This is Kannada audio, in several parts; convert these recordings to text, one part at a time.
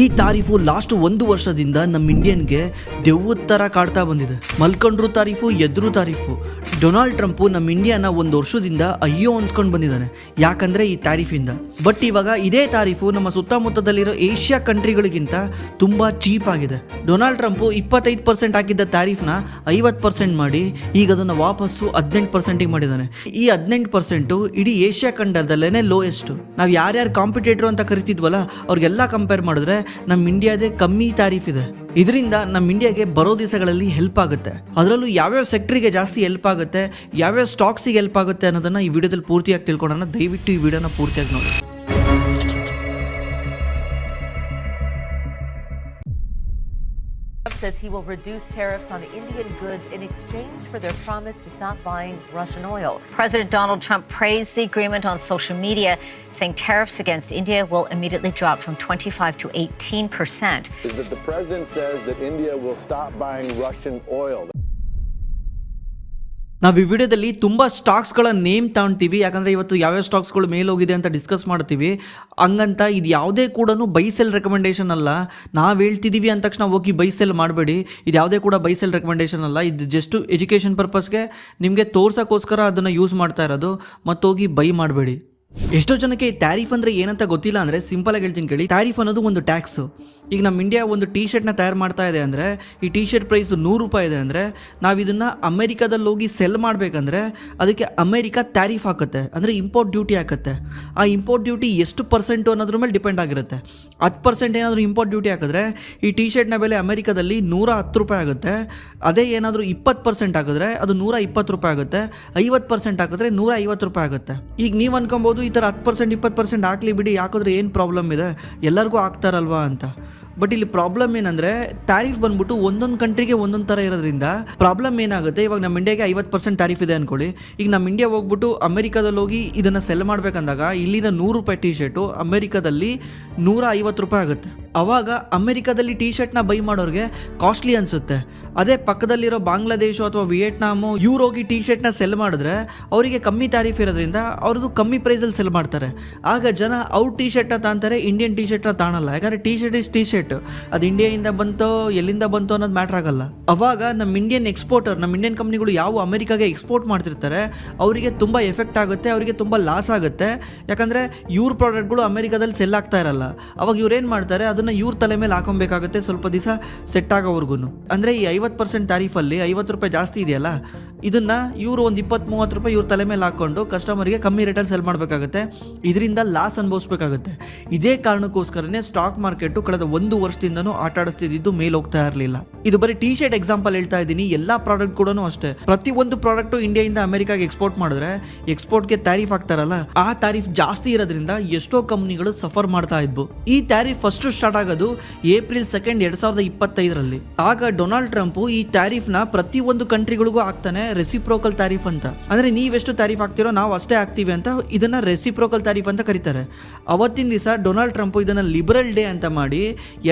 ಈ ತಾರೀಫು ಲಾಸ್ಟ್ 1 ವರ್ಷದಿಂದ ನಮ್ಮ ಇಂಡಿಯನ್ಗೆ ದೆವ್ವದ ಥರ ಕಾಡ್ತಾ ಬಂದಿದೆ. ಮಲ್ಕೊಂಡ್ರು ತಾರೀಫು, ಎದ್ರು ತಾರೀಫು. ಡೊನಾಲ್ಡ್ ಟ್ರಂಪು ನಮ್ಮ ಇಂಡಿಯಾನ 1 ವರ್ಷದಿಂದ ಅಯ್ಯೋ ಅನ್ಸ್ಕೊಂಡು ಬಂದಿದ್ದಾನೆ, ಯಾಕಂದರೆ ಈ ತಾರೀಫಿಂದ. ಬಟ್ ಇವಾಗ ಇದೇ ತಾರೀಫು ನಮ್ಮ ಸುತ್ತಮುತ್ತದಲ್ಲಿರೋ ಏಷ್ಯಾ ಕಂಟ್ರಿಗಳಿಗಿಂತ ತುಂಬ ಚೀಪ್ ಆಗಿದೆ. ಡೊನಾಲ್ಡ್ ಟ್ರಂಪು 25% ಹಾಕಿದ್ದ ತಾರೀಫ್ನ 50% ಮಾಡಿ ಈಗ ಅದನ್ನು ವಾಪಸ್ಸು 18% ಮಾಡಿದ್ದಾನೆ. ಈ 18% ಇಡೀ ಏಷ್ಯಾ ಖಂಡದಲ್ಲೇ ಲೋಯೆಸ್ಟ್. ನಾವು ಯಾರ್ಯಾರು ಕಾಂಪಿಟೇಟರ್ ಅಂತ ಕರಿತಿದ್ವಲ್ಲ ಅವ್ರಿಗೆಲ್ಲ ಕಂಪೇರ್ ಮಾಡಿದ್ರೆ ನಮ್ಮ ಇಂಡಿಯಾದೇ ಕಮ್ಮಿ ತಾರೀಫ್ ಇದೆ. ಇದರಿಂದ ನಮ್ಮ ಇಂಡಿಯಾಗೆ ಬರೋ ದಿವಸಗಳಲ್ಲಿ ಹೆಲ್ಪ್ ಆಗುತ್ತೆ. ಅದರಲ್ಲೂ ಯಾವ್ಯಾವ ಸೆಕ್ಟ್ರಿಗೆ ಜಾಸ್ತಿ ಹೆಲ್ಪ್ ಆಗುತ್ತೆ, ಯಾವ್ಯಾವ ಸ್ಟಾಕ್ಸಿಗೆ ಹೆಲ್ಪ್ ಆಗುತ್ತೆ ಅನ್ನೋದನ್ನು ಈ ವಿಡಿಯೋದಲ್ಲಿ ಪೂರ್ತಿಯಾಗಿ ತಿಳ್ಕೊಳ್ಳೋಣ. ದಯವಿಟ್ಟು ಈ ವಿಡಿಯೋನ ಪೂರ್ತಿಯಾಗಿ ನೋಡಿ. Trump says he will reduce tariffs on Indian goods in exchange for their promise to stop buying Russian oil. President Donald Trump praised the agreement on social media, saying tariffs against India will immediately drop from 25% to 18%. The president says that India will stop buying Russian oil. ನಾವು ಈ ವಿಡಿಯೋದಲ್ಲಿ ತುಂಬ ಸ್ಟಾಕ್ಸ್ಗಳ ನೇಮ್ ತಗೊಳ್ತೀವಿ, ಯಾಕಂದರೆ ಇವತ್ತು ಯಾವ್ಯಾವ ಸ್ಟಾಕ್ಸ್ಗಳು ಮೇಲೆ ಹೋಗಿದೆ ಅಂತ ಡಿಸ್ಕಸ್ ಮಾಡ್ತೀವಿ. ಹಂಗಂತ ಇದು ಯಾವುದೇ ಕೂಡ ಬೈ ಸೆಲ್ ರೆಕಮೆಂಡೇಷನ್ ಅಲ್ಲ. ನಾವು ಹೇಳ್ತಿದ್ದೀವಿ ಅಂದ ತಕ್ಷಣ ಹೋಗಿ ಬೈ ಸೆಲ್ ಮಾಡಬೇಡಿ. ಇದು ಯಾವುದೇ ಕೂಡ ಬೈ ಸೆಲ್ ರೆಕಮೆಂಡೇಷನ್ ಅಲ್ಲ. ಇದು ಜಸ್ಟ್ ಎಜುಕೇಷನ್ ಪರ್ಪಸ್ಗೆ ನಿಮಗೆ ತೋರ್ಸೋಕ್ಕೋಸ್ಕರ ಅದನ್ನು ಯೂಸ್ ಮಾಡ್ತಾ ಇರೋದು, ಮತ್ತು ಹೋಗಿ ಬೈ ಮಾಡಬೇಡಿ. ಎಷ್ಟೋ ಜನಕ್ಕೆ ಈ ಟ್ಯಾರಿಫ್ ಅಂದರೆ ಏನಂತ ಗೊತ್ತಿಲ್ಲ. ಅಂದರೆ ಸಿಂಪಲಾಗಿ ಹೇಳ್ತೀನಿ ಕೇಳಿ. ಟ್ಯಾರಿಫ್ ಅನ್ನೋದು ಒಂದು ಟ್ಯಾಕ್ಸು. ಈಗ ನಮ್ಮ ಇಂಡಿಯಾ ಒಂದು ಟೀ ಶರ್ಟ್ನ ತಯಾರು ಮಾಡ್ತಾ ಇದೆ ಅಂದರೆ, ಈ ಟೀ ಶರ್ಟ್ ಪ್ರೈಸ್ 100 ರೂಪಾಯಿ ಇದೆ ಅಂದರೆ, ನಾವು ಇದನ್ನು ಅಮೇರಿಕಾದಲ್ಲಿ ಹೋಗಿ ಸೆಲ್ ಮಾಡಬೇಕಂದ್ರೆ ಅದಕ್ಕೆ ಅಮೇರಿಕಾ ಟ್ಯಾರಿಫ್ ಹಾಕುತ್ತೆ, ಅಂದರೆ ಇಂಪೋರ್ಟ್ ಡ್ಯೂಟಿ ಹಾಕುತ್ತೆ. ಆ ಇಂಪೋರ್ಟ್ ಡ್ಯೂಟಿ ಎಷ್ಟು % ಅನ್ನೋದ್ರ ಮೇಲೆ ಡಿಪೆಂಡ್ ಆಗಿರುತ್ತೆ. 10% ಏನಾದರೂ ಇಂಪೋರ್ಟ್ ಡ್ಯೂಟಿ ಹಾಕಿದ್ರೆ ಈ ಟೀ ಶರ್ಟ್ನ ಬೆಲೆ ಅಮೇರಿಕಾದಲ್ಲಿ 110 ರೂಪಾಯಿ ಆಗುತ್ತೆ. ಅದೇ ಏನಾದರೂ 20% ಹಾಕಿದ್ರೆ ಅದು 120 ರೂಪಾಯಿ ಆಗುತ್ತೆ. 50% ಹಾಕಿದ್ರೆ 150 ರೂಪಾಯಿ ಆಗುತ್ತೆ. ಈಗ ನೀವು ಅನ್ಕೊಬೋದು ಈ ಥರ 10% 20% ಹಾಕ್ಲಿ ಬಿಡಿ, ಹಾಕಿದ್ರೆ ಏನು ಪ್ರಾಬ್ಲಮ್ ಇದೆ, ಎಲ್ಲರಿಗೂ ಹಾಕ್ತಾರಲ್ವಾ ಅಂತ. ಬಟ್ ಇಲ್ಲಿ ಪ್ರಾಬ್ಲಮ್ ಏನಂದರೆ, ಟ್ಯಾರಿಫ್ ಬಂದ್ಬಿಟ್ಟು ಒಂದೊಂದು ಕಂಟ್ರಿಗೆ ಒಂದೊಂದು ಥರ ಇರೋದ್ರಿಂದ ಪ್ರಾಬ್ಲಮ್ ಏನಾಗುತ್ತೆ. ಇವಾಗ ನಮ್ಮ ಇಂಡಿಯಾಗೆ 50% ಟ್ಯಾರಿಫ್ ಇದೆ ಅಂದ್ಕೊಳ್ಳಿ. ಈಗ ನಮ್ಮ ಇಂಡಿಯಾ ಹೋಗ್ಬಿಟ್ಟು ಅಮೆರಿಕಾದಲ್ಲಿ ಹೋಗಿ ಇದನ್ನು ಸೆಲ್ ಮಾಡಬೇಕಂದಾಗ ಇಲ್ಲಿನ 100 ರೂಪಾಯಿ ಟೀ ಶರ್ಟು ಅಮೆರಿಕಾದಲ್ಲಿ 150 ರೂಪಾಯಿ ಆಗುತ್ತೆ. ಅವಾಗ ಅಮೆರಿಕಾದಲ್ಲಿ ಟೀ ಶರ್ಟ್ನ ಬೈ ಮಾಡೋರಿಗೆ ಕಾಸ್ಟ್ಲಿ ಅನಿಸುತ್ತೆ. ಅದೇ ಪಕ್ಕದಲ್ಲಿರೋ ಬಾಂಗ್ಲಾದೇಶ ಅಥವಾ ವಿಯೆಟ್ನಾಮು ಇವ್ರು ಹೋಗಿ ಟೀ ಶರ್ಟ್ನ ಸೆಲ್ ಮಾಡಿದ್ರೆ ಅವರಿಗೆ ಕಮ್ಮಿ ಟ್ಯಾರಿಫ್ ಇರೋದ್ರಿಂದ ಅವ್ರದ್ದು ಕಮ್ಮಿ ಪ್ರೈಸಲ್ಲಿ ಸೆಲ್ ಮಾಡ್ತಾರೆ. ಆಗ ಜನ ಅವ್ರ ಟೀ ಶರ್ಟ್ನ ತಾಂತಾರೆ, ಇಂಡಿಯನ್ ಟೀ ಶರ್ಟ್ನ ತಾಣಲ್ಲ. ಯಾಕಂದರೆ T shirt is T shirt, ಅದು ಇಂಡಿಯಾದಿಂದ ಬಂತೋ ಎಲ್ಲಿಂದ ಬಂತೋ ಅನ್ನೋದು ಮ್ಯಾಟ್ರ್ ಆಗಲ್ಲ. ಅವಾಗ ನಮ್ಮ ಇಂಡಿಯನ್ ಎಕ್ಸ್ಪೋರ್ಟರ್, ನಮ್ಮ ಇಂಡಿಯನ್ ಕಂಪ್ನಿಗಳು ಯಾವ ಅಮೆರಿಕಾಗೆ ಎಕ್ಸ್ಪೋರ್ಟ್ ಮಾಡ್ತಿರ್ತಾರೆ ಅವರಿಗೆ ತುಂಬ ಎಫೆಕ್ಟ್ ಆಗುತ್ತೆ, ಅವರಿಗೆ ತುಂಬ ಲಾಸ್ ಆಗುತ್ತೆ. ಯಾಕಂದರೆ ಇವ್ರ ಪ್ರಾಡಕ್ಟ್ಗಳು ಅಮೆರಿಕಾದಲ್ಲಿ ಸೆಲ್ ಆಗ್ತಾ ಇರಲ್ಲ. ಅವಾಗ ಇವ್ರು ಏನು ಮಾಡ್ತಾರೆ, ಅದನ್ನು ಇವ್ರ ತಲೆ ಮೇಲೆ ಹಾಕೊಬೇಕಾಗುತ್ತೆ ಸ್ವಲ್ಪ ದಿವಸ ಸೆಟ್ ಆಗೋವರೆಗೂ. ಅಂದರೆ ಈ 50% ಟ್ಯಾರಿಫಲ್ಲಿ 50 ರೂಪಾಯಿ ಜಾಸ್ತಿ ಇದೆಯಲ್ಲ, ಇದನ್ನು ಇವರು ಒಂದು 20-30 ರೂಪಾಯಿ ಇವ್ರ ತಲೆ ಮೇಲೆ ಹಾಕ್ಕೊಂಡು ಕಸ್ಟಮರ್ಗೆ ಕಮ್ಮಿ ರೇಟಲ್ಲಿ ಸೆಲ್ ಮಾಡಬೇಕಾಗುತ್ತೆ. ಇದರಿಂದ ಲಾಸ್ ಅನುಭವಿಸ್ಬೇಕಾಗುತ್ತೆ. ಇದೇ ಕಾರಣಕ್ಕೋಸ್ಕರನೇ ಸ್ಟಾಕ್ ಮಾರ್ಕೆಟು ಕಳೆದ 1 ವರ್ಷದಿಂದನೂ ಆಟ ಆಡಿಸ್ತಿದ್ದು ಮೇಲೆ ಹೋಗ್ತಾ ಇರಲಿಲ್ಲ. ಇದು ಬರೀ ಟೀ ಶರ್ಟ್ ಎಕ್ಸಾಂಪಲ್ ಹೇಳ್ತಾ ಇದ್ದೀನಿ, ಎಲ್ಲ ಪ್ರಾಡಕ್ಟ್ ಕೂಡ ಅಷ್ಟೇ. ಪ್ರತಿಯೊಂದು ಪ್ರಾಡಕ್ಟು ಇಂಡಿಯಾದಿಂದ ಅಮೆರಿಕಾಗೆ ಎಕ್ಸ್ಪೋರ್ಟ್ ಮಾಡಿದ್ರೆ ಎಕ್ಸ್ಪೋರ್ಟ್ಗೆ ಟ್ಯಾರಿಫ್ ಹಾಕ್ತಾರಲ್ಲ, ಆ ಟ್ಯಾರಿಫ್ ಜಾಸ್ತಿ ಇರೋದ್ರಿಂದ ಎಷ್ಟೋ ಕಂಪ್ನಿಗಳು ಸಫರ್ ಮಾಡ್ತಾ ಇದ್ವು. ಈ ಟ್ಯಾರಿಫ್ ಫಸ್ಟ್ ಸ್ಟಾರ್ಟ್ ಆಗೋದು ಏಪ್ರಿಲ್ 2, 2025ರಲ್ಲಿ. ಆಗ ಡೊನಾಲ್ಡ್ ಟ್ರಂಪ್ ಈ ಟ್ಯಾರಿಫ್ನ ಪ್ರತಿಯೊಂದು ಕಂಟ್ರಿಗಳಿಗೂ ಹಾಕ್ತಾನೆ, ರೆಸಿಪ್ರೋಕಲ್ ಟ್ಯಾರಿಫ್ ಅಂತ. ಅಂದರೆ ನೀವೆಷ್ಟು ಟ್ಯಾರಿಫ್ ಹಾಕ್ತಿರೋ ನಾವು ಅಷ್ಟೇ ಹಾಕ್ತೀವಿ ಅಂತ, ಇದನ್ನ ರೆಸಿಪ್ರೋಕಲ್ ಟ್ಯಾರಿಫ್ ಅಂತ ಕರೀತಾರೆ. ಅವತ್ತಿನ ದಿವಸ ಡೊನಾಲ್ಡ್ ಟ್ರಂಪ್ ಇದನ್ನ ಲಿಬರಲ್ ಡೇ ಅಂತ ಮಾಡಿ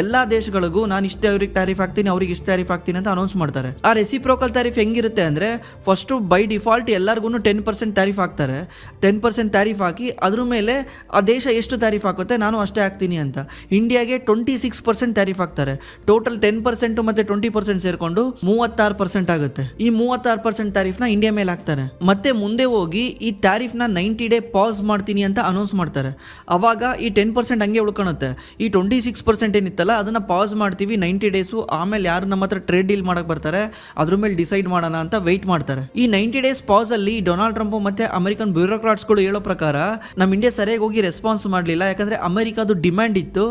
ಎಲ್ಲ ದೇಶಗಳಿಗೂ ನಾನು ಇಷ್ಟೇ ಅವ್ರಿಗೆ ಟ್ಯಾರಿಫ್ ಹಾಕ್ತೀನಿ, ಅವ್ರಿಗೆ ಇಷ್ಟು ಟ್ಯಾರಿಫ್ ಹಾಕ್ತೀನಿ ಅಂತ ಅನೌನ್ಸ್ ಮಾಡ್ತಾರೆ. ಆ ರೆಸಿಪ್ರೋಕಲ್ ಟ್ಯಾರಿಫ್ ಹೆಂಗಿರುತ್ತೆ ಅಂದರೆ, ಫಸ್ಟು ಬೈ ಡಿಫಾಲ್ಟ್ ಎಲ್ಲರಿಗೂ 10% ಟ್ಯಾರಿಫ್ ಹಾಕ್ತಾರೆ. 10% ಟ್ಯಾರಿಫ್ ಹಾಕಿ ಅದ್ರ ಮೇಲೆ ಆ ದೇಶ ಎಷ್ಟು ಟ್ಯಾರಿಫ್ ಹಾಕುತ್ತೆ ನಾನು ಅಷ್ಟೇ ಹಾಕ್ತೀನಿ ಅಂತ. ಇಂಡಿಯಾಗೆ 26% ಟ್ಯಾರಿಫ್ ಹಾಕ್ತಾರೆ. ಟೋಟಲ್ 10% ಮತ್ತು 20% ಸೇರಿಕೊಂಡು 36% ಆಗುತ್ತೆ. ಈ 36% ಟ್ಯಾರಿಫ್ನ ಇಂಡಿಯಾ ಮೇಲೆ ಹಾಕ್ತಾರೆ. ಮತ್ತೆ ಮುಂದೆ ಹೋಗಿ ಈ ಟ್ಯಾರಿಫ್ನ 90 ಡೇ ಪಾಸ್ ಮಾಡ್ತೀನಿ ಅಂತ ಅನೌನ್ಸ್ ಮಾಡ್ತಾರೆ. ಅವಾಗ ಈ 10% ಹಂಗೆ ಉಳ್ಕೊಳುತ್ತೆ. ಈ 26% ಏನಿತ್ತಲ್ಲ ಅದನ್ನು ಪಾಸ್ ಮಾಡ್ತೀವಿ 90 ಡೇಸು. ಆಮೇಲೆ ಯಾರು ನಮ್ಮ ಹತ್ರ ಟ್ರೇಡ್ ಡೀಲ್ ಮಾಡಕ್ಕೆ ಬರ್ತಾರೆ ಅದ್ರ ಮೇಲೆ ಡಿಸೈಡ್ ಮಾಡೋಣ ಅಂತ ವೆಯ್ಟ್ ಮಾಡ್ತಾರೆ. ಈ 90 ಡೇಸ್ ಪಾಸ್ ಅಲ್ಲಿ ಡೊನಾಲ್ಡ್ ಟ್ರಂಪ್ ಮತ್ತೆ ಅಮೆರಿಕನ್ ಬ್ಯೂರೋಕ್ರಾಟ್ಸ್ಗಳು ಹೇಳೋ ಪ್ರಕಾರ ನಮ್ಮ ಇಂಡಿಯಾ ಸರಿಯಾಗಿ ಹೋಗಿ ರೆಸ್ಪಾನ್ಸ್ ಮಾಡಲಿಲ್ಲ. ಯಾಕಂದರೆ ಅಮೆರಿಕಾದು ಡಿಮ್ಯಾಂಡ್ ಇತ್ತು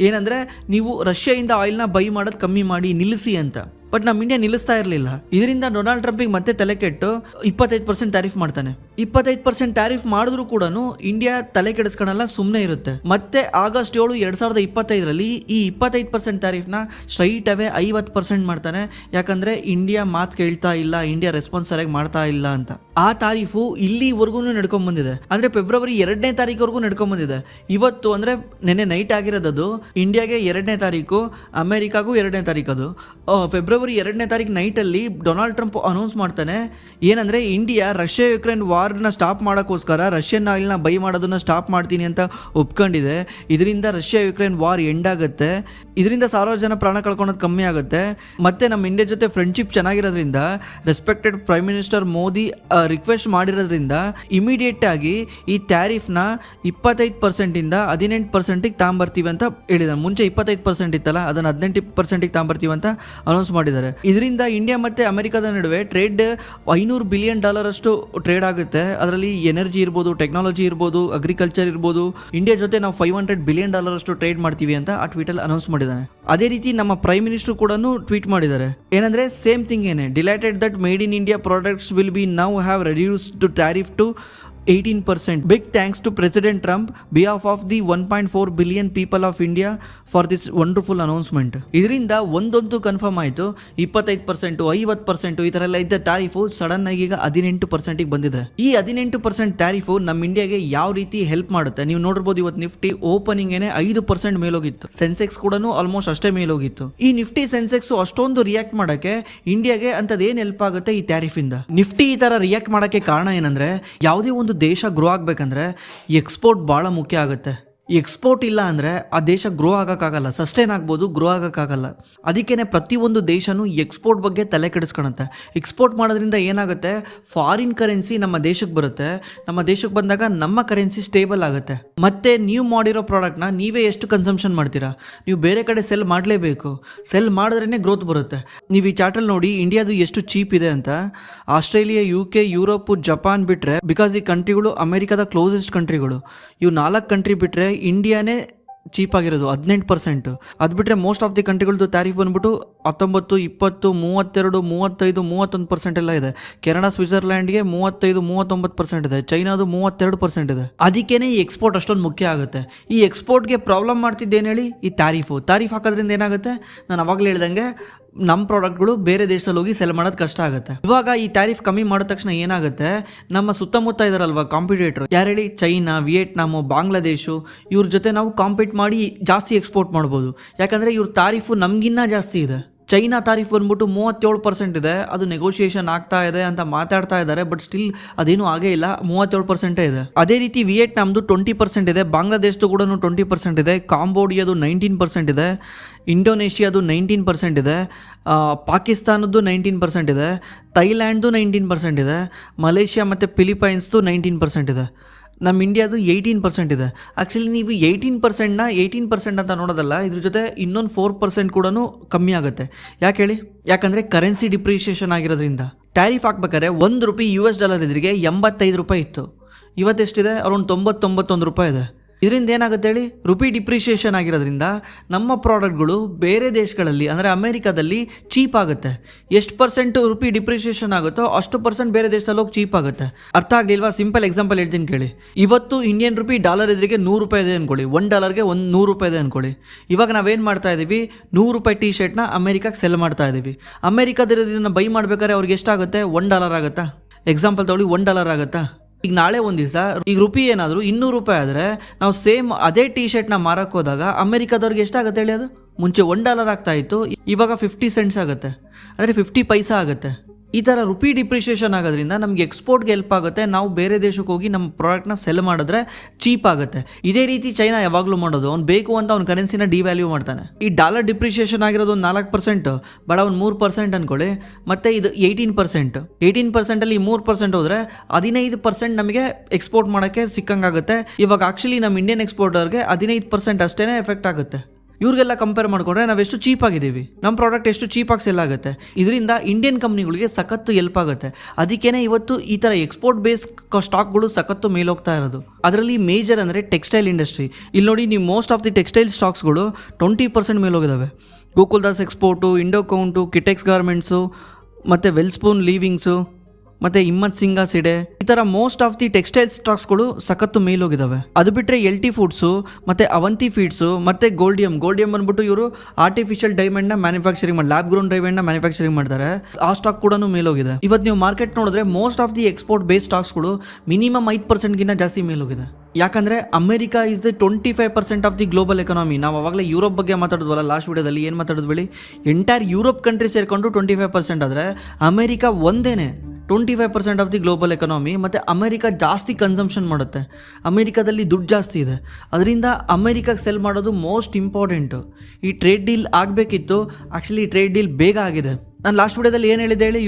ಏನಂದರೆ, ನೀವು ರಷ್ಯಾದಿಂದ ಆಯಿಲ್ನ ಬೈ ಮಾಡೋದು ಕಮ್ಮಿ ಮಾಡಿ ನಿಲ್ಲಿಸಿ ಅಂತ. ಬಟ್ ನಮ್ಮ ಇಂಡಿಯಾ ನಿಲ್ಲಿಸ್ತಾ ಇರಲಿಲ್ಲ. ಇದರಿಂದ ಡೊನಾಲ್ಡ್ ಟ್ರಂಪಿಗೆ ಮತ್ತೆ ತಲೆ ಕೆಟ್ಟು 25% ಟ್ಯಾರಿಫ್ ಮಾಡ್ತಾನೆ. 25% ಟ್ಯಾರಿಫ್ ಮಾಡಿದ್ರು ಕೂಡ ಇಂಡಿಯಾ ತಲೆ ಕೆಡಿಸ್ಕೊಳ್ಳಲ್ಲ, ಸುಮ್ಮನೆ ಇರುತ್ತೆ. ಮತ್ತೆ ಆಗಸ್ಟ್ 7, 2025ರಲ್ಲಿ ಈ 25% ಟ್ಯಾರಿಫ್ನ ಸ್ಟ್ರೈಟ್ ಅವೇ 50% ಮಾಡ್ತಾನೆ. ಯಾಕಂದರೆ ಇಂಡಿಯಾ ಮಾತು ಕೇಳ್ತಾ ಇಲ್ಲ, ಇಂಡಿಯಾ ರೆಸ್ಪಾನ್ಸ್ ಸರಿಯಾಗಿ ಮಾಡ್ತಾ ಇಲ್ಲ ಅಂತ. ಆ ತಾರೀಫು ಇಲ್ಲಿವರೆಗೂ ನಡ್ಕೊಂಡ್ ಬಂದಿದೆ. ಅಂದರೆ ಫೆಬ್ರವರಿ 2ನೇ ತಾರೀಕುವರೆಗೂ ನಡ್ಕೊಂಡ್ ಬಂದಿದೆ. ಇವತ್ತು ಅಂದರೆ ನೆನ್ನೆ ನೈಟ್ ಆಗಿರೋದು ಇಂಡಿಯಾಗೆ 2ನೇ ತಾರೀಕು, ಅಮೆರಿಕಾಗೂ 2ನೇ ತಾರೀಕು. ಅದು ಫೆಬ್ರವರಿ 2ನೇ ತಾರೀಕು ನೈಟಲ್ಲಿ ಡೊನಾಲ್ಡ್ ಟ್ರಂಪ್ ಅನೌನ್ಸ್ ಮಾಡ್ತಾನೆ ಏನಂದರೆ, ಇಂಡಿಯಾ ರಷ್ಯಾ ಯುಕ್ರೇನ್ ವಾರ್ ವಾರ್ನ ಸ್ಟಾಪ್ ಮಾಡೋಕ್ಕೋಸ್ಕರ ರಷ್ಯನ್ ಆಯಿಲ್ನ ಬೈ ಮಾಡೋದನ್ನ ಸ್ಟಾಪ್ ಮಾಡ್ತೀನಿ ಅಂತ ಒಪ್ಕೊಂಡಿದೆ. ಇದರಿಂದ ರಷ್ಯಾ ಯುಕ್ರೇನ್ ವಾರ್ ಎಂಡ್ ಆಗುತ್ತೆ. ಇದರಿಂದ ಸಾವಿರಾರು ಜನ ಪ್ರಾಣ ಕಳ್ಕೊಳೋದು ಕಮ್ಮಿ ಆಗುತ್ತೆ. ಮತ್ತು ನಮ್ಮ ಇಂಡಿಯಾ ಜೊತೆ ಫ್ರೆಂಡ್ಶಿಪ್ ಚೆನ್ನಾಗಿರೋದ್ರಿಂದ respected prime minister Modi request ಮಾಡಿರೋದ್ರಿಂದ ಇಮಿಡಿಯೇಟ್ ಆಗಿ ಈ ಟ್ಯಾರಿಫ್ನ 25%ಇಂದ 18%ಗೆ ತಗೊಂಬರ್ತೀವಿ ಅಂತ ಹೇಳಿದ್ದಾರೆ. ಮುಂಚೆ 25% ಇತ್ತಲ್ಲ, ಅದನ್ನು 18%ಗೆ ತಗೊಂಬರ್ತೀವಿ ಅಂತ ಅನೌನ್ಸ್ ಮಾಡಿದ್ದಾರೆ. ಇದರಿಂದ ಇಂಡಿಯಾ ಮತ್ತು ಅಮೆರಿಕದ ನಡುವೆ ಟ್ರೇಡ್ $500 ಬಿಲಿಯನ್ ಅಷ್ಟು ಟ್ರೇಡ್ ಆಗುತ್ತೆ. ಅದರಲ್ಲಿ ಎನರ್ಜಿ ಇರ್ಬೋದು, ಟೆಕ್ನಾಲಜಿ ಇರ್ಬೋದು, ಅಗ್ರಿಕಲ್ಚರ್ ಇರ್ಬೋದು. ಇಂಡಿಯಾ ಜೊತೆ ನಾವು $500 ಬಿಲಿಯನ್ ಅಷ್ಟು ಟ್ರೇಡ್ ಮಾಡ್ತೀವಿ ಅಂತ ಆ ಟ್ವೀಟಲ್ಲಿ ಅನೌನ್ಸ್ ಮಾಡಿದ್ದಾನೆ. ಅದೇ ರೀತಿ ನಮ್ಮ ಪ್ರೈಮ್ ಮಿನಿಸ್ಟರ್ ಕೂಡ ಟ್ವೀಟ್ ಮಾಡಿದ್ದಾರೆ. ಏನಂದ್ರೆ ಸೇಮ್ ಥಿಂಗ್ ಏನೇ, delighted that made in India products will be now have reduced tariff to 18%. Big thanks to President Trump behalf of the 1.4 billion people of India for this wonderful announcement. ಇದರಿಂದ ಒಂದೊಂದು ಕನ್ಫರ್ಮ್ ಆಯಿತು. 25%, 50% ಈ ಥರ ಎಲ್ಲ ಇದ್ದ ಟ್ಯಾರಿಫು ಸಡನ್ ಆಗಿ ಈಗ 18%ಗೆ ಬಂದಿದೆ. ಈ 18% ಟ್ಯಾರಿಫು ನಮ್ಮ ಇಂಡಿಯಾಗೆ ಯಾವ ರೀತಿ ಹೆಲ್ಪ್ ಮಾಡುತ್ತೆ ನೀವು ನೋಡಿರ್ಬೋದು. ಇವತ್ತು ನಿಫ್ಟಿ ಓಪನಿಂಗ್ ಏನೇ 5% ಮೇಲೋಗಿತ್ತು. ಸೆನ್ಸೆಕ್ಸ್ ಕೂಡ ಆಲ್ಮೋಸ್ಟ್ ಅಷ್ಟೇ ಮೇಲೋಗಿತ್ತು. ಈ ನಿಫ್ಟಿ ಸೆನ್ಸೆಕ್ಸ್ ಅಷ್ಟೊಂದು ರಿಯಾಕ್ಟ್ ಮಾಡೋಕ್ಕೆ ಇಂಡಿಯಾಗೆ ಅಂಥದ್ದು ಏನು ಹೆಲ್ಪ್ ಆಗುತ್ತೆ ಈ ಟ್ಯಾರಿಫಿಂದ. ನಿಫ್ಟಿ ಈ ಥರ ರಿಯಾಕ್ಟ್ ಮಾಡೋಕ್ಕೆ ಕಾರಣ ಏನಂದರೆ, ಯಾವುದೇ ಒಂದು ದೇಶ ಗ್ರೋ ಆಗಬೇಕಂದ್ರೆ ಎಕ್ಸ್ಪೋರ್ಟ್ ಭಾಳ ಮುಖ್ಯ ಆಗುತ್ತೆ. ಎಕ್ಸ್ಪೋರ್ಟ್ ಇಲ್ಲ ಅಂದರೆ ಆ ದೇಶ ಗ್ರೋ ಆಗೋಕ್ಕಾಗಲ್ಲ. ಸಸ್ಟೈನ್ ಆಗ್ಬೋದು, ಗ್ರೋ ಆಗೋಕ್ಕಾಗಲ್ಲ. ಅದಕ್ಕೇ ಪ್ರತಿಯೊಂದು ದೇಶನೂ ಎಕ್ಸ್ಪೋರ್ಟ್ ಬಗ್ಗೆ ತಲೆ ಕೆಡಿಸ್ಕೊಳುತ್ತೆ. ಎಕ್ಸ್ಪೋರ್ಟ್ ಮಾಡೋದ್ರಿಂದ ಏನಾಗುತ್ತೆ, ಫಾರಿನ್ ಕರೆನ್ಸಿ ನಮ್ಮ ದೇಶಕ್ಕೆ ಬರುತ್ತೆ. ನಮ್ಮ ದೇಶಕ್ಕೆ ಬಂದಾಗ ನಮ್ಮ ಕರೆನ್ಸಿ ಸ್ಟೇಬಲ್ ಆಗುತ್ತೆ. ಮತ್ತು ನೀವು ಮಾಡಿರೋ ಪ್ರಾಡಕ್ಟ್ನ ನೀವೇ ಎಷ್ಟು ಕನ್ಸಂಪ್ಷನ್ ಮಾಡ್ತೀರಾ, ನೀವು ಬೇರೆ ಕಡೆ ಸೆಲ್ ಮಾಡಲೇಬೇಕು. ಸೆಲ್ ಮಾಡಿದ್ರೇ ಗ್ರೋತ್ ಬರುತ್ತೆ. ನೀವು ಈ ಚಾರ್ಟಲ್ಲಿ ನೋಡಿ ಇಂಡಿಯಾದು ಎಷ್ಟು ಚೀಪ್ ಇದೆ ಅಂತ. ಆಸ್ಟ್ರೇಲಿಯಾ, UK, ಯುರೋಪು, ಜಪಾನ್ ಬಿಟ್ಟರೆ, ಬಿಕಾಸ್ ಈ ಕಂಟ್ರಿಗಳು ಅಮೆರಿಕದ ಕ್ಲೋಸೆಸ್ಟ್ ಕಂಟ್ರಿಗಳು, ಇವು 4 ಕಂಟ್ರಿ ಬಿಟ್ಟರೆ ಇಂಡಿಯಾನೇ ಚೀಪ್ ಆಗಿರೋದು 18%. ಅದು ಬಿಟ್ಟರೆ ಮೋಸ್ಟ್ ಆಫ್ ದಿ ಕಂಟ್ರಿಗಳದ್ದು ಟ್ಯಾರಿಫ್ ಬಂದ್ಬಿಟ್ಟು 19, 20, 32, 35, 31% ಎಲ್ಲ ಇದೆ. ಕೆನಡಾ, ಸ್ವಿಟ್ಜರ್ಲ್ಯಾಂಡ್ಗೆ 35, 39% ಇದೆ. ಚೈನಾದು 32% ಇದೆ. ಅದಕ್ಕೇನೆ ಈ ಎಕ್ಸ್ಪೋರ್ಟ್ ಅಷ್ಟೊಂದು ಮುಖ್ಯ ಆಗುತ್ತೆ. ಈ ಎಕ್ಸ್ಪೋರ್ಟ್ಗೆ ಪ್ರಾಬ್ಲಮ್ ಮಾಡ್ತಿದ್ದೇನು ಹೇಳಿ, ಈ ಟ್ಯಾರಿಫ್ ಹಾಕೋದ್ರಿಂದ ಏನಾಗುತ್ತೆ, ನಾನು ಅವಾಗಲೇ ಹೇಳ್ದಂಗೆ ನಮ್ಮ ಪ್ರಾಡಕ್ಟ್ಗಳು ಬೇರೆ ದೇಶದಲ್ಲಿ ಹೋಗಿ ಸೆಲ್ ಮಾಡೋದು ಕಷ್ಟ ಆಗುತ್ತೆ. ಇವಾಗ ಈ ಟ್ಯಾರಿಫ್ ಕಮ್ಮಿ ಮಾಡಿದ ತಕ್ಷಣ ಏನಾಗುತ್ತೆ, ನಮ್ಮ ಸುತ್ತಮುತ್ತ ಇದಾರಲ್ವ ಕಾಂಪಿಟೇಟರ್, ಯಾರು ಹೇಳಿ, ಚೈನಾ, ವಿಯೆಟ್ನಾಮು, ಬಾಂಗ್ಲಾದೇಶು, ಇವ್ರ ಜೊತೆ ನಾವು ಕಾಂಪೀಟ್ ಮಾಡಿ ಜಾಸ್ತಿ ಎಕ್ಸ್ಪೋರ್ಟ್ ಮಾಡ್ಬೋದು. ಯಾಕಂದರೆ ಇವ್ರ ತಾರೀಫು ನಮಗಿನ್ನ ಜಾಸ್ತಿ ಇದೆ. ಚೈನಾ ತಾರೀಫ್ ಬಂದ್ಬಿಟ್ಟು 37% ಇದೆ. ಅದು ನೆಗೋಷಿಯೇಷನ್ ಆಗ್ತಾ ಇದೆ ಅಂತ ಮಾತಾಡ್ತಾ ಇದ್ದಾರೆ, ಬಟ್ ಸ್ಟಿಲ್ ಅದೇನು ಆಗೇ ಇಲ್ಲ, 37% ಇದೆ. ಅದೇ ರೀತಿ ವಿಯೆಟ್ನಾಮ್ದು 20% ಇದೆ. ಬಾಂಗ್ಲಾದೇಶದ್ದು ಕೂಡ 20% ಇದೆ. ಕಾಂಬೋಡಿಯಾದು 19% ಇದೆ. ಇಂಡೋನೇಷ್ಯಾದು 19% ಇದೆ. ಪಾಕಿಸ್ತಾನದ್ದು 19% ಇದೆ. ಥೈಲ್ಯಾಂಡ್ದು 19% ಇದೆ. ಮಲೇಷ್ಯಾ ಮತ್ತು ಫಿಲಿಪೈನ್ಸ್ದು 19% ಇದೆ. ನಮ್ಮ ಇಂಡಿಯಾದು 18% ಇದೆ. ಆ್ಯಕ್ಚುಲಿ ನೀವು 18% ಅಂತ ನೋಡೋದಲ್ಲ, ಇದ್ರ ಜೊತೆ ಇನ್ನೊಂದು 4% ಕೂಡ ಕಮ್ಮಿ ಆಗುತ್ತೆ. ಯಾಕೆ ಹೇಳಿ, ಯಾಕಂದರೆ ಕರೆನ್ಸಿ ಡಿಪ್ರಿಷಿಯೇಷನ್ ಆಗಿರೋದ್ರಿಂದ. ಟ್ಯಾರಿಫ್ ಹಾಕ್ಬೇಕಾದ್ರೆ $1 $US ಇದ್ರಿಗೆ $85 ಇತ್ತು. ಇವತ್ತೆಷ್ಟಿದೆ, ಅರೌಂಡ್ $91 ಇದೆ. ಇದರಿಂದ ಏನಾಗುತ್ತೆ ಹೇಳಿ, ರುಪಿ ಡಿಪ್ರಿಷಿಯೇಷನ್ ಆಗಿರೋದ್ರಿಂದ ನಮ್ಮ ಪ್ರಾಡಕ್ಟ್ಗಳು ಬೇರೆ ದೇಶಗಳಲ್ಲಿ ಅಂದರೆ ಅಮೇರಿಕಾದಲ್ಲಿ ಚೀಪ್ ಆಗುತ್ತೆ. ಎಷ್ಟು % ರುಪಿ ಡಿಪ್ರಿಷಿಯೇಷನ್ ಆಗುತ್ತೋ ಅಷ್ಟು % ಬೇರೆ ದೇಶದಲ್ಲಿ ಹೋಗಿ ಚೀಪ್ ಆಗುತ್ತೆ. ಅರ್ಥ ಆಗಲಿಲ್ವಾ? ಸಿಂಪಲ್ ಎಕ್ಸಾಂಪಲ್ ಹೇಳ್ತೀನಿ ಕೇಳಿ. ಇವತ್ತು ಇಂಡಿಯನ್ ರುಪಿ ಡಾಲರ್ ಎದುರಿಗೆ $100 ಇದೆ ಅಂದ್ಕೊಳ್ಳಿ, $1ಗೆ $100 ಇದೆ ಅಂದ್ಕೊಳ್ಳಿ. ಇವಾಗ ನಾವೇನು ಮಾಡ್ತಾ ಇದ್ದೀವಿ, $100 ಟಿ ಶರ್ಟ್ನ ಅಮೇರಿಕಾಗೆ ಸೆಲ್ ಮಾಡ್ತಾ ಇದ್ದೀವಿ. ಅಮೇರಿಕಾದಿರೋದನ್ನ ಬೈ ಮಾಡ್ಬೇಕಾದ್ರೆ ಅವ್ರಿಗೆ ಎಷ್ಟಾಗುತ್ತೆ, $1 ಆಗುತ್ತಾ? ಎಕ್ಸಾಂಪಲ್ ತಗೊಳ್ಳಿ, $1 ಆಗುತ್ತಾ? ಈಗ ನಾಳೆ ಒಂದು ದಿವಸ ಈಗ ರುಪಿ ಏನಾದರೂ $200 ಆದರೆ ನಾವು ಸೇಮ್ ಅದೇ ಟಿ ಶರ್ಟ್ನ ಮಾರಕ್ಕೆ ಹೋದಾಗ ಅಮೆರಿಕಾದವ್ರಿಗೆ ಎಷ್ಟಾಗುತ್ತೆ ಹೇಳಿ? ಅದು ಮುಂಚೆ $1 ಆಗ್ತಾ ಇತ್ತು, ಇವಾಗ 50 ಸೆಂಟ್ಸ್ ಆಗುತ್ತೆ, ಅಂದರೆ 50 ಪೈಸಾ ಆಗುತ್ತೆ. ಈ ಥರ ರುಪಿ ಡಿಪ್ರಿಷಿಯೇಷನ್ ಆಗೋದ್ರಿಂದ ನಮಗೆ ಎಕ್ಸ್ಪೋರ್ಟ್ಗೆ ಹೆಲ್ಪ್ ಆಗುತ್ತೆ. ನಾವು ಬೇರೆ ದೇಶಕ್ಕೆ ಹೋಗಿ ನಮ್ಮ ಪ್ರಾಡಕ್ಟ್ನ ಸೆಲ್ ಮಾಡಿದ್ರೆ ಚೀಪ್ ಆಗುತ್ತೆ. ಇದೇ ರೀತಿ ಚೈನಾ ಯಾವಾಗಲೂ ಮಾಡೋದು, ಅವ್ನು ಬೇಕು ಅಂತ ಅವ್ನ ಕರೆನ್ಸಿನ ಡಿವ್ಯಾಲ್ಯೂ ಮಾಡ್ತಾನೆ. ಈ ಡಾಲರ್ ಡಿಪ್ರಿಷಿಯೇಷನ್ ಆಗಿರೋದು ಒಂದು 4%, ಬಟ್ ಅವ್ನು 3% ಅಂದ್ಕೊಳ್ಳಿ, ಮತ್ತು ಇದು 18%. 18%ಅಲ್ಲಿ 3% ಹೋದರೆ 15% ನಮಗೆ ಎಕ್ಸ್ಪೋರ್ಟ್ ಮಾಡೋಕ್ಕೆ ಸಿಕ್ಕಂಗಾಗುತ್ತೆ. ಇವಾಗ ಆ್ಯಕ್ಚುಲಿ ನಮ್ಮ ಇಂಡಿಯನ್ ಎಕ್ಸ್ಪೋರ್ಟರ್ಗೆ 15% ಅಷ್ಟೇ ಎಫೆಕ್ಟ್ ಆಗುತ್ತೆ. ಇವ್ರಿಗೆಲ್ಲ ಕಂಪೇರ್ ಮಾಡಿಕೊಂಡ್ರೆ ನಾವೆಷ್ಟು ಚೀಪ್ ಆಗಿದ್ದೀವಿ, ನಮ್ಮ ಪ್ರಾಡಕ್ಟ್ ಎಷ್ಟು ಚೀಪಾಗಿ ಸೆಲ್ ಆಗುತ್ತೆ. ಇದರಿಂದ ಇಂಡಿಯನ್ ಕಂಪ್ನಿಗಳಿಗೆ ಸಖತ್ತು ಹೆಲ್ಪ್ ಆಗುತ್ತೆ. ಅದಕ್ಕೇ ಇವತ್ತು ಈ ಥರ ಎಕ್ಸ್ಪೋರ್ಟ್ ಬೇಸ್ ಸ್ಟಾಕ್ಗಳು ಸಖತ್ತು ಮೇಲೋಗ್ತಾ ಇರೋದು. ಅದರಲ್ಲಿ ಮೇಜರ್ ಅಂದರೆ ಟೆಕ್ಸ್ಟೈಲ್ ಇಂಡಸ್ಟ್ರಿ. ಇಲ್ಲಿ ನೋಡಿ, ನೀವು ಮೋಸ್ಟ್ ಆಫ್ ದಿ ಟೆಕ್ಸ್ಟೈಲ್ ಸ್ಟಾಕ್ಸ್ಗಳು 20% ಮೇಲೋಗಿದ್ದಾವೆ. ಗೋಕುಲ್ದಾಸ್ ಎಕ್ಸ್ಪೋರ್ಟು, ಇಂಡೋಕೌಂಟು, ಕಿಟೆಕ್ಸ್ ಗಾರ್ಮೆಂಟ್ಸು, ಮತ್ತು ವೆಲ್ಸ್ಪೂನ್ ಲೀವಿಂಗ್ಸು, ಮತ್ತು ಹಿಮ್ಮತ್ ಸಿಂಗಾ ಸಿಡೆ, ಈ ಥರ ಮೋಸ್ಟ್ ಆಫ್ ದಿ ಟೆಕ್ಸ್ಟೈಲ್ ಸ್ಟಾಕ್ಸ್ಗಳು ಸಖತ್ತು ಮೇಲೋಗಿದ್ದಾವೆ. ಅದು ಬಿಟ್ಟರೆ LT ಫುಡ್ಸು, ಮತ್ತು ಅವಂತಿ ಫೀಡ್ಸು, ಮತ್ತು ಗೋಲ್ಡಿಯಮ್ ಬಂದ್ಬಿಟ್ಟು ಇವರು ಆರ್ಟಿಫಿಷಿಯಲ್ ಡೈಮಂಡ್ನ ಮ್ಯಾನುಫ್ಯಾಕ್ಚರಿಂಗ್ ಮಾಡಿ, ಲ್ಯಾಬ್ ಗ್ರೋನ್ ಡೈಮಂಡ್ನ ಮ್ಯಾನುಫ್ಯಾಕ್ಚರಿಂಗ್ ಮಾಡ್ತಾರೆ. ಆ ಸ್ಟಾಕ್ ಕೂಡ ಮೇಲೋಗಿದೆ. ಇವತ್ತು ನೀವು ಮಾರ್ಕೆಟ್ ನೋಡಿದ್ರೆ most of the export base ಸ್ಟಾಕ್ಸ್ಗಳು ಮಿನಿಮಮ್ 5%ಗಿಂತ ಜಾಸ್ತಿ ಮೇಲೋಗಿದೆ. ಯಾಕಂದರೆ America is the 25% of the global economy. ನಾವು ಅವಾಗಲೇ ಯುರೋಪ್ ಬಗ್ಗೆ ಮಾತಾಡಿದ್ವಲ್ಲ ಲಾಸ್ಟ್ ವಿಡಿಯೋದಲ್ಲಿ, ಏನು ಮಾತಾಡಿದ್ವಿ? ಎಂಟೈರ್ ಯುರೋಪ್ ಕಂಟ್ರಿ ಸೇರಿಕೊಂಡು 25% ಆದರೆ ಅಮೆರಿಕಾ ಒಂದೇನೆ 25% ಆಫ್ ದಿ ಗ್ಲೋಬಲ್ ಎಕನಾಮಿ. ಮತ್ತು ಅಮೇರಿಕಾ ಜಾಸ್ತಿ ಕನ್ಸಂಪ್ಷನ್ ಮಾಡುತ್ತೆ, ಅಮೇರಿಕಾದಲ್ಲಿ ದುಡ್ಡು ಜಾಸ್ತಿ ಇದೆ, ಅದರಿಂದ ಅಮೇರಿಕಾಗೆ ಸೆಲ್ ಮಾಡೋದು ಮೋಸ್ಟ್ ಇಂಪಾರ್ಟೆಂಟು. ಈ ಟ್ರೇಡ್ ಡೀಲ್ ಆಗಬೇಕಿತ್ತು, ಆ್ಯಕ್ಚುಲಿ ಈ ಟ್ರೇಡ್ ಡೀಲ್ ಬೇಗ ಆಗಿದೆ. ನಾನು ಲಾಸ್ಟ್ ವಿಡಿಯೋದಲ್ಲಿ ಏನು ಹೇಳಿದೆ ಹೇಳಿ,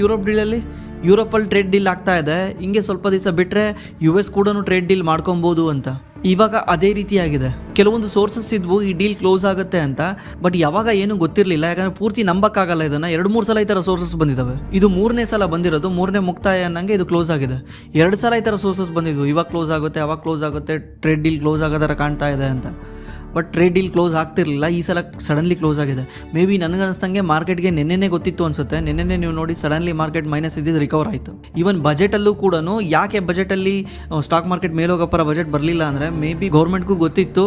ಯುರೋಪಲ್ಲಿ ಟ್ರೇಡ್ ಡೀಲ್ ಆಗ್ತಾ ಇದೆ, ಹಿಂಗೆ ಸ್ವಲ್ಪ ದಿವಸ ಬಿಟ್ಟರೆ US ಕೂಡ ಟ್ರೇಡ್ ಡೀಲ್ ಮಾಡ್ಕೊಬೋದು ಅಂತ. ಇವಾಗ ಅದೇ ರೀತಿಯಾಗಿದೆ. ಕೆಲವೊಂದು ಸೋರ್ಸಸ್ ಇದ್ವು ಈ ಡೀಲ್ ಕ್ಲೋಸ್ ಆಗುತ್ತೆ ಅಂತ, ಬಟ್ ಯಾವಾಗ ಏನು ಗೊತ್ತಿರಲಿಲ್ಲ, ಯಾಕಂದರೆ ಪೂರ್ತಿ ನಂಬಕ್ಕಾಗಲ್ಲ ಇದನ್ನು. 2-3 ಸಲ ಈ ಥರ ಸೋರ್ಸಸ್ ಬಂದಿದ್ದಾವೆ. ಇದು 3ನೇ ಸಲ ಬಂದಿರೋದು, 3ನೇ ಮುಕ್ತಾಯ ಅನ್ನಂಗೆ ಇದು ಕ್ಲೋಸ್ ಆಗಿದೆ. 2 ಸಲ ಈ ಥರ ಸೋರ್ಸಸ್ ಬಂದಿದ್ವು, ಇವಾಗ ಕ್ಲೋಸ್ ಆಗುತ್ತೆ, ಅವಾಗ ಕ್ಲೋಸ್ ಆಗುತ್ತೆ, ಟ್ರೇಡ್ ಡೀಲ್ ಕ್ಲೋಸ್ ಆಗೋ ಥರ ಕಾಣ್ತಾ ಇದೆ ಅಂತ. ಬಟ್ ಟ್ರೇಡ್ ಡೀಲ್ ಕ್ಲೋಸ್ ಆಗ್ತಿರಲಿಲ್ಲ, ಈ ಸಲ ಸಡನ್ಲಿ ಕ್ಲೋಸ್ ಆಗಿದೆ. ಮೇ ಬಿ ನನಗನ್ನಿಸ್ತಂಗೆ ಮಾರ್ಕೆಟ್ಗೆ ನೆನ್ನೆನೇ ಗೊತ್ತಿತ್ತು ಅನಿಸುತ್ತೆ. ನೆನ್ನೆನೇ ನೀವು ನೋಡಿ ಸಡನ್ಲಿ ಮಾರ್ಕೆಟ್ ಮೈನಸ್ ಇದ್ದಿದ್ದು ರಿಕವರ್ ಆಯಿತು. ಈವನ್ ಬಜೆಟಲ್ಲೂ ಕೂಡ ಯಾಕೆ ಬಜೆಟಲ್ಲಿ ಸ್ಟಾಕ್ ಮಾರ್ಕೆಟ್ ಮೇಲೋಗಪ್ಪರ ಬಜೆಟ್ ಬರಲಿಲ್ಲ ಅಂದರೆ, ಮೇ ಬಿ ಗೌರ್ಮೆಂಟ್ಗೂ ಗೊತ್ತಿತ್ತು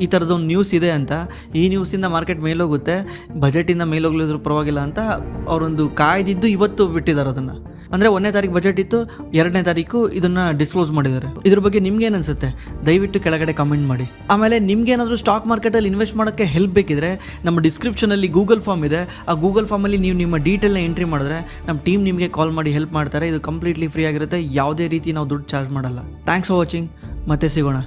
ಈ ಥರದೊಂದು ನ್ಯೂಸ್ ಇದೆ ಅಂತ. ಈ ನ್ಯೂಸಿಂದ ಮಾರ್ಕೆಟ್ ಮೇಲೋಗುತ್ತೆ, ಬಜೆಟಿಂದ ಮೇಲೋಗ್ಲಿದ್ರು ಪರವಾಗಿಲ್ಲ ಅಂತ ಅವರೊಂದು ಕಾಯ್ದಿದ್ದು ಇವತ್ತು ಬಿಟ್ಟಿದ್ದಾರೆ ಅದನ್ನು. ಅಂದರೆ 1ನೇ ತಾರೀಕು ಬಜೆಟ್ ಇತ್ತು, 2ನೇ ತಾರೀಕು ಇದನ್ನು ಡಿಸ್ಕ್ಲೋಸ್ ಮಾಡಿದ್ದಾರೆ. ಇದ್ರ ಬಗ್ಗೆ ನಿಮ್ಗೇನು ಅನಿಸುತ್ತೆ ದಯವಿಟ್ಟು ಕೆಳಗಡೆ ಕಮೆಂಟ್ ಮಾಡಿ. ಆಮೇಲೆ ನಿಮ್ಗೇನಾದರೂ ಸ್ಟಾಕ್ ಮಾರ್ಕೆಟಲ್ಲಿ ಇನ್ವೆಸ್ಟ್ ಮಾಡೋಕ್ಕೆ ಹೆಲ್ಪ್ ಬೇಕಿದ್ರೆ ನಮ್ಮ ಡಿಸ್ಕ್ರಿಪ್ಷನಲ್ಲಿ ಗೂಗಲ್ ಫಾರ್ಮ್ ಇದೆ. ಆ ಗೂಗಲ್ ಫಾರ್ಮಲ್ಲಿ ನೀವು ನಿಮ್ಮ ಡೀಟೇಲ್ನ ಎಂಟ್ರಿ ಮಾಡಿದ್ರೆ ನಮ್ಮ ಟೀಮ್ ನಿಮಗೆ ಕಾಲ್ ಮಾಡಿ ಹೆಲ್ಪ್ ಮಾಡ್ತಾರೆ. ಇದು ಕಂಪ್ಲೀಟ್ಲಿ ಫ್ರೀ ಆಗಿರುತ್ತೆ, ಯಾವುದೇ ರೀತಿ ನಾವು ದುಡ್ಡು ಚಾರ್ಜ್ ಮಾಡಲ್ಲ. ಥ್ಯಾಂಕ್ಸ್ ಫಾರ್ ವಾಚಿಂಗ್, ಮತ್ತೆ ಸಿಗೋಣ.